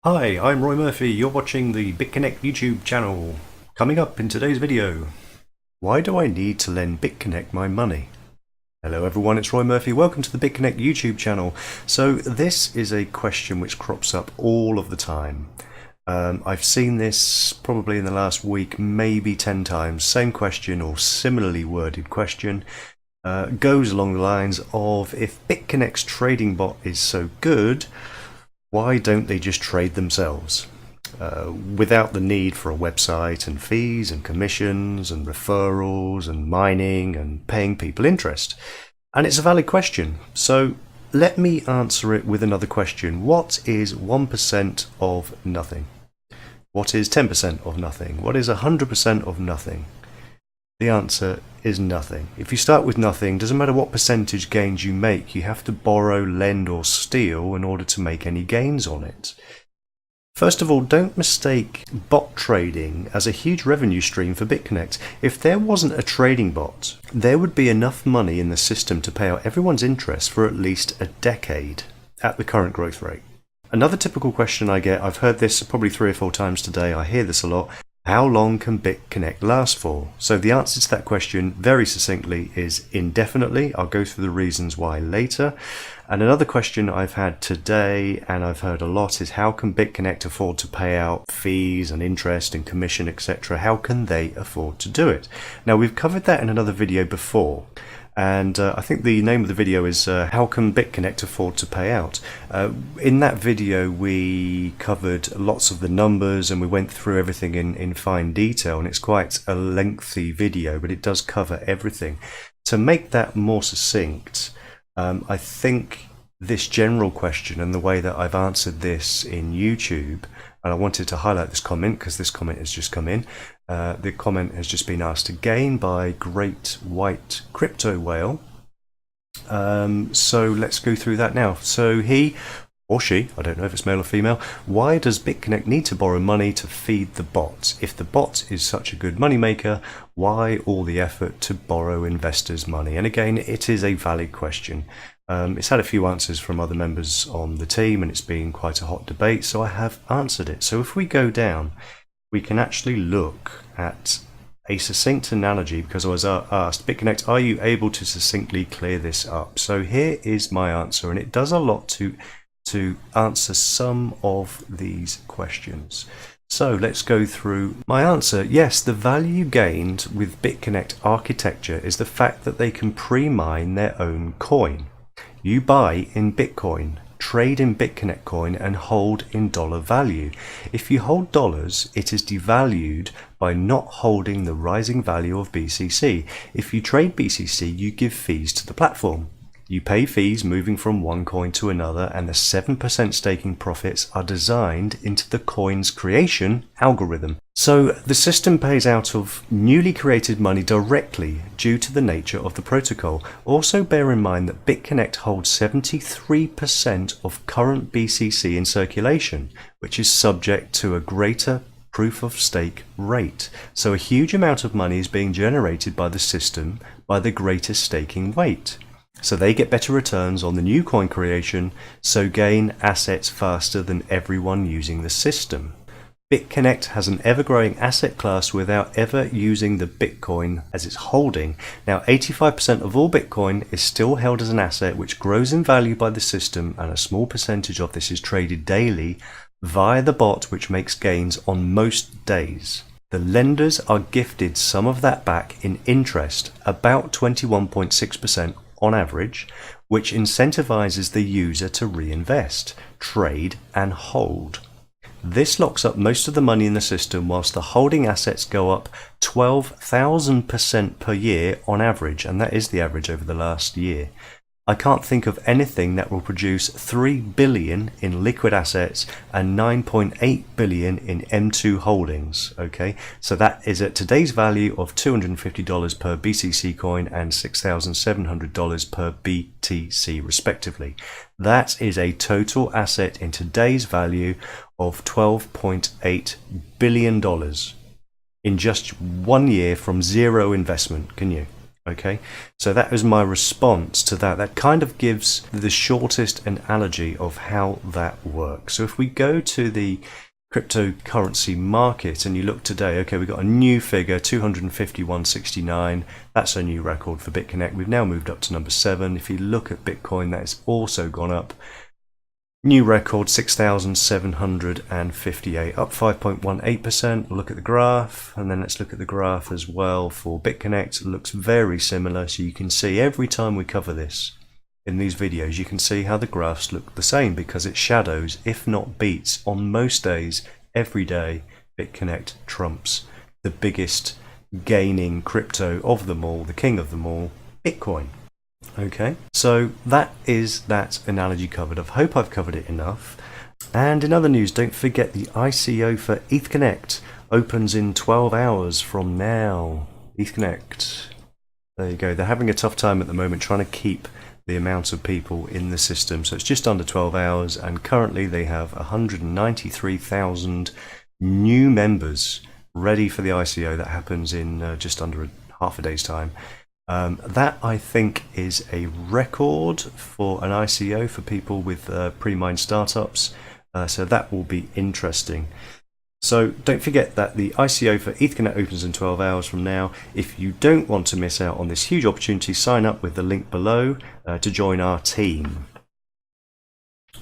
Hi, I'm Roy Murphy. You're watching the Bitconnect YouTube channel. Coming up in today's video, why do I need to lend Bitconnect my money? Hello everyone, it's Roy Murphy. Welcome to the Bitconnect YouTube channel. So this is a question which crops up all of the time. I've seen this probably in the last week, maybe 10 times. Same question or similarly worded question. Goes along the lines of, if Bitconnect's trading bot is so good, why don't they just trade themselves without the need for a website and fees and commissions and referrals and mining and paying people interest? And it's a valid question. So let me answer it with another question. What is 1% of nothing? What is 10% of nothing? What is 100% of nothing? The answer is nothing. If you start with nothing, doesn't matter what percentage gains you make, you have to borrow, lend or steal in order to make any gains on it. First of all, don't mistake bot trading as a huge revenue stream for Bitconnect. If there wasn't a trading bot, there would be enough money in the system to pay out everyone's interest for at least a decade at the current growth rate. Another typical question I get, I've heard this probably 3 or 4 times today, I hear this a lot. How long can Bitconnect last for? So the answer to that question very succinctly is indefinitely. I'll go through the reasons why later. And another question I've had today, and I've heard a lot, is how can Bitconnect afford to pay out fees and interest and commission, etc.? How can they afford to do it? Now, we've covered that in another video before. And I think the name of the video is How Can Bitconnect Afford to Pay Out? In that video we covered lots of the numbers and we went through everything in fine detail, and it's quite a lengthy video, but it does cover everything. To make that more succinct, I think this general question and the way that I've answered this in YouTube, and I wanted to highlight this comment because this comment has just come in. The comment has just been asked again by Great White Crypto Whale. So let's go through that now. So he or she, I don't know if it's male or female, why does Bitconnect need to borrow money to feed the bot? If the bot is such a good money maker, why all the effort to borrow investors' money? And again, it is a valid question. It's had a few answers from other members on the team and it's been quite a hot debate, so I have answered it. So if we go down, we can actually look at a succinct analogy, because I was asked, Bitconnect, are you able to succinctly clear this up? So here is my answer, and it does a lot to answer some of these questions. So let's go through my answer. Yes, the value gained with Bitconnect architecture is the fact that they can pre-mine their own coin. You buy in Bitcoin, trade in Bitconnect coin and hold in dollar value. If you hold dollars, it is devalued by not holding the rising value of BCC. If you trade BCC, you give fees to the platform. You pay fees moving from one coin to another, and the 7% staking profits are designed into the coin's creation algorithm. So the system pays out of newly created money directly due to the nature of the protocol. Also bear in mind that Bitconnect holds 73% of current BCC in circulation, which is subject to a greater proof of stake rate. So a huge amount of money is being generated by the system by the greater staking weight. So they get better returns on the new coin creation, so gain assets faster than everyone using the system. Bitconnect has an ever-growing asset class without ever using the Bitcoin as its holding. Now 85% of all Bitcoin is still held as an asset which grows in value by the system, and a small percentage of this is traded daily via the bot, which makes gains on most days. The lenders are gifted some of that back in interest, about 21.6% on average, which incentivizes the user to reinvest, trade and hold. This locks up most of the money in the system, whilst the holding assets go up 12,000% per year on average, and that is the average over the last year. I can't think of anything that will produce 3 billion in liquid assets and 9.8 billion in M2 holdings. Okay, so that is at today's value of $250 per BCC coin and $6,700 per BTC respectively. That is a total asset in today's value of $12.8 billion in just 1 year from zero investment. Can you? Okay, so that was my response to that. That kind of gives the shortest analogy of how that works. So if we go to the cryptocurrency market and you look today, okay, we've got a new figure, 251.69. That's a new record for Bitconnect. We've now moved up to number 7. If you look at Bitcoin, that has also gone up. New record, 6,758, up 5.18%. Look at the graph, and then let's look at the graph as well for Bitconnect. It looks very similar, so you can see every time we cover this in these videos, you can see how the graphs look the same because it shadows, if not beats, on most days, every day, Bitconnect trumps the biggest gaining crypto of them all, the king of them all, Bitcoin. Okay, so that is that analogy covered. I hope I've covered it enough. And in other news, don't forget the ICO for Bitconnect opens in 12 hours from now. Bitconnect. There you go. They're having a tough time at the moment trying to keep the amount of people in the system. So it's just under 12 hours, and currently they have 193,000 new members ready for the ICO. That happens in just under half a day's time. That, I think, is a record for an ICO for people with pre-mined startups. So that will be interesting. So don't forget that the ICO for Bitconnect opens in 12 hours from now. If you don't want to miss out on this huge opportunity, sign up with the link below to join our team.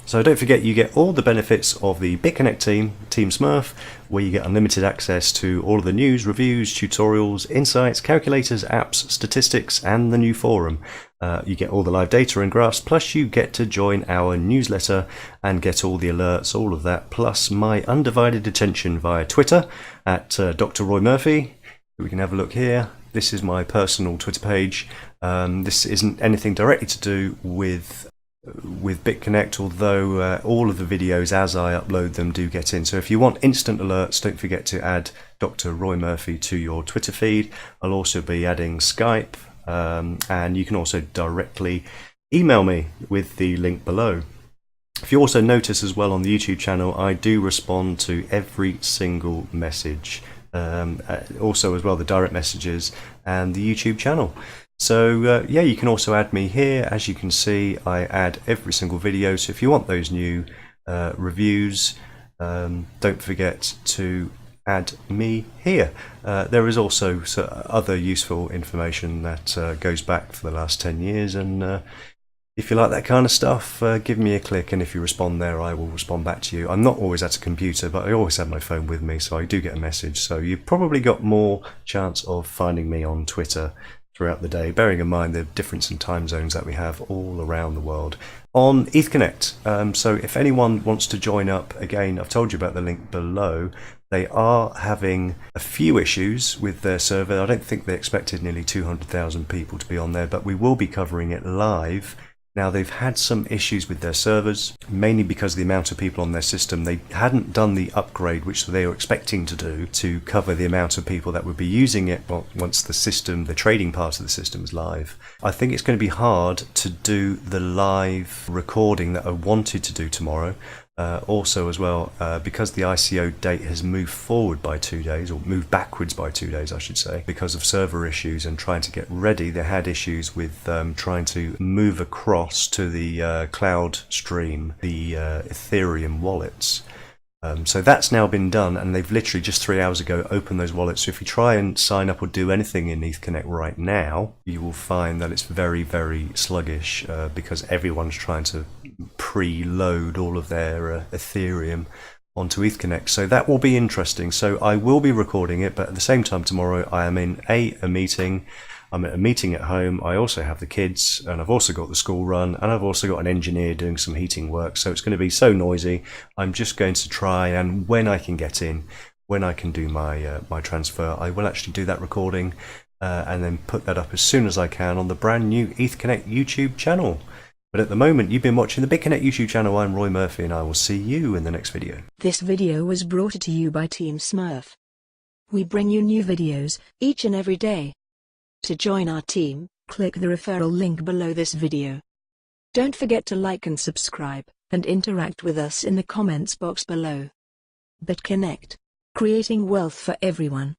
So don't forget, you get all the benefits of the Bitconnect team, Team Smurf, where you get unlimited access to all of the news, reviews, tutorials, insights, calculators, apps, statistics, and the new forum. You get all the live data and graphs, plus you get to join our newsletter and get all the alerts, all of that, plus my undivided attention via Twitter at Dr. Roy Murphy. We can have a look here. This is my personal Twitter page. This isn't anything directly to do with Bitconnect, although all of the videos as I upload them do get in. So if you want instant alerts, don't forget to add Dr. Roy Murphy to your Twitter feed. I'll also be adding Skype, and you can also directly email me with the link below. If you also notice as well on the YouTube channel, I do respond to every single message. Also as well the direct messages and the YouTube channel. So yeah, you can also add me here. As you can see, I add every single video. So if you want those new reviews, don't forget to add me here. There is also other useful information that goes back for the last 10 years. And if you like that kind of stuff, give me a click. And if you respond there, I will respond back to you. I'm not always at a computer, but I always have my phone with me. So I do get a message. So you've probably got more chance of finding me on Twitter throughout the day, bearing in mind the difference in time zones that we have all around the world on Bitconnect. So if anyone wants to join up, again, I've told you about the link below. They are having a few issues with their server. I don't think they expected nearly 200,000 people to be on there, but we will be covering it live. Now, they've had some issues with their servers, mainly because of the amount of people on their system. They hadn't done the upgrade, which they were expecting to do, to cover the amount of people that would be using it once the system, the trading part of the system is live. I think it's going to be hard to do the live recording that I wanted to do tomorrow. Also as well, because the ICO date has moved forward by 2 days, or moved backwards by 2 days I should say, because of server issues and trying to get ready. They had issues with trying to move across to the cloud stream, the Ethereum wallets. So that's now been done, and they've literally just 3 hours ago opened those wallets. So if you try and sign up or do anything in Bitconnect right now, you will find that it's very, very sluggish because everyone's trying to preload all of their Ethereum onto Bitconnect. So that will be interesting. So I will be recording it, but at the same time tomorrow I am in a meeting. I'm at a meeting at home. I also have the kids, and I've also got the school run, and I've also got an engineer doing some heating work. So it's going to be so noisy. I'm just going to try, and when I can get in, when I can do my my transfer, I will actually do that recording and then put that up as soon as I can on the brand new Bitconnect YouTube channel. But at the moment, you've been watching the Bitconnect YouTube channel. I'm Roy Murphy, and I will see you in the next video. This video was brought to you by Team Smurf. We bring you new videos each and every day. To join our team, click the referral link below this video. Don't forget to like and subscribe, and interact with us in the comments box below. Bitconnect, creating wealth for everyone.